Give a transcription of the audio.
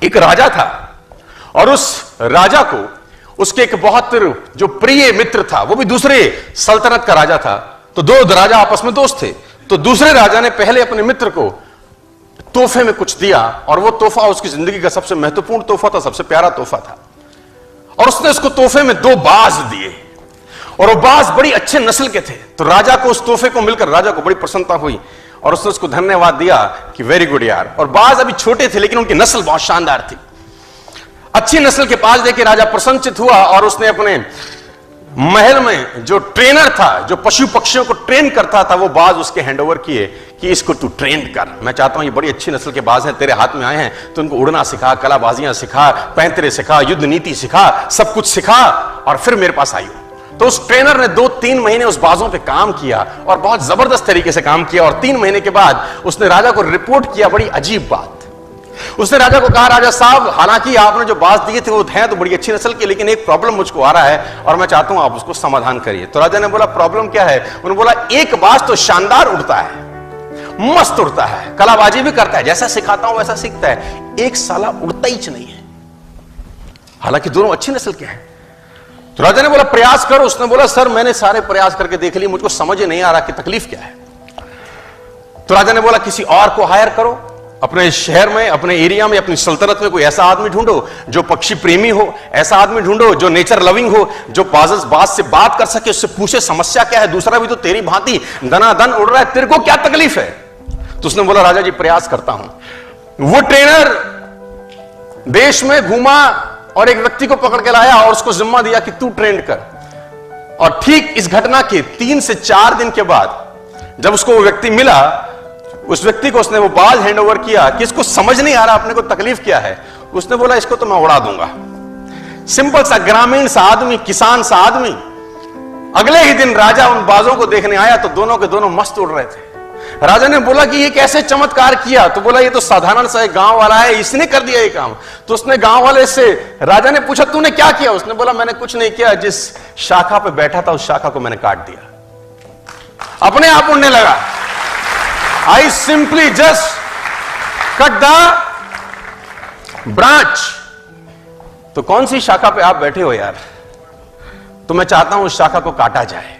एक राजा था और उस राजा को उसके एक बहुत जो प्रिय मित्र था, वो भी दूसरे सल्तनत का राजा था। तो दो राजा आपस में दोस्त थे। तो दूसरे राजा ने पहले अपने मित्र को तोहफे में कुछ दिया और वो तोहफा उसकी जिंदगी का सबसे महत्वपूर्ण तोहफा था, सबसे प्यारा तोहफा था। और उसने उसको तोहफे में 2 बाज दिए और वो बाज बड़ी अच्छे नस्ल के थे। तो राजा को उस तोहफे को मिलकर राजा को बड़ी प्रसन्नता हुई और उसने उसको धन्यवाद दिया कि वेरी गुड यार। और बाज अभी छोटे थे लेकिन उनकी नस्ल बहुत शानदार थी। अच्छी नस्ल के बाज देकर राजा प्रसन्नचित हुआ और उसने अपने महल में जो ट्रेनर था, जो पशु पक्षियों को ट्रेन करता था, वो बाज उसके हैंडओवर किए कि इसको तू ट्रेन कर। मैं चाहता हूं ये बड़ी अच्छी नस्ल के बाज हैं, तेरे हाथ में आए हैं, तो उनको उड़ना सिखा, कलाबाजियां सिखा, पैंतरे सिखा, युद्ध नीति सिखा, सब कुछ सिखा और फिर मेरे पास आई। तो उस ट्रेनर ने 2-3 महीने उस बाजों पे काम किया और बहुत जबरदस्त तरीके से काम किया। और 3 महीने के बाद उसने राजा को रिपोर्ट किया बड़ी अजीब बात। उसने राजा को कहा, राजा साहब, हालांकि आपने जो बाज दिए थे वो हैं तो बड़ी अच्छी नस्ल के, लेकिन एक प्रॉब्लम मुझको आ रहा है और मैं चाहता हूं आप उसको समाधान करिए। तो राजा ने बोला, प्रॉब्लम क्या है? उन्होंने बोला, एक बाज तो शानदार उड़ता है, मस्त उड़ता है, कलाबाजी भी करता है, जैसा सिखाता हूं वैसा सीखता है, एक साला उड़ता ही नहीं है, हालांकि दोनों अच्छी नस्ल के हैं। तो राजा ने बोला, प्रयास करो। उसने बोला, सर मैंने सारे प्रयास करके देख लिए, मुझको समझ नहीं आ रहा कि तकलीफ क्या है। तो राजा ने बोला, किसी और को हायर करो, अपने शहर में, अपने एरिया में, अपनी सल्तनत में कोई ऐसा आदमी ढूंढो जो पक्षी प्रेमी हो, ऐसा आदमी ढूंढो जो नेचर लविंग हो, जो बाज से बात कर सके, उससे पूछे समस्या क्या है, दूसरा भी तो तेरी भांति दनादन उड़ रहा है, तेरे को क्या तकलीफ है? तो उसने बोला, राजा जी प्रयास करता हूं। वो ट्रेनर देश में घूमा और एक व्यक्ति को पकड़ के लाया और उसको जिम्मा दिया कि तू ट्रेंड कर। और ठीक इस घटना के 3 से 4 दिन के बाद जब उसको वो व्यक्ति मिला, उस व्यक्ति को उसने वो बाज हैंड ओवर किया कि इसको समझ नहीं आ रहा अपने को तकलीफ क्या है। उसने बोला, इसको तो मैं उड़ा दूंगा। सिंपल सा ग्रामीण सा आदमी, किसान सा आदमी। अगले ही दिन राजा उन बाजों को देखने आया तो दोनों के दोनों मस्त उड़ रहे थे। राजा ने बोला कि ये कैसे चमत्कार किया? तो बोला, ये तो साधारण सा एक गांव वाला है, इसने कर दिया ये काम। तो उसने गांव वाले से, राजा ने पूछा, तूने क्या किया? उसने बोला, मैंने कुछ नहीं किया, जिस शाखा पे बैठा था उस शाखा को मैंने काट दिया, अपने आप उड़ने लगा। I simply just cut the branch। तो कौन सी शाखा पे आप बैठे हो यार? तो मैं चाहता हूं उस शाखा को काटा जाए।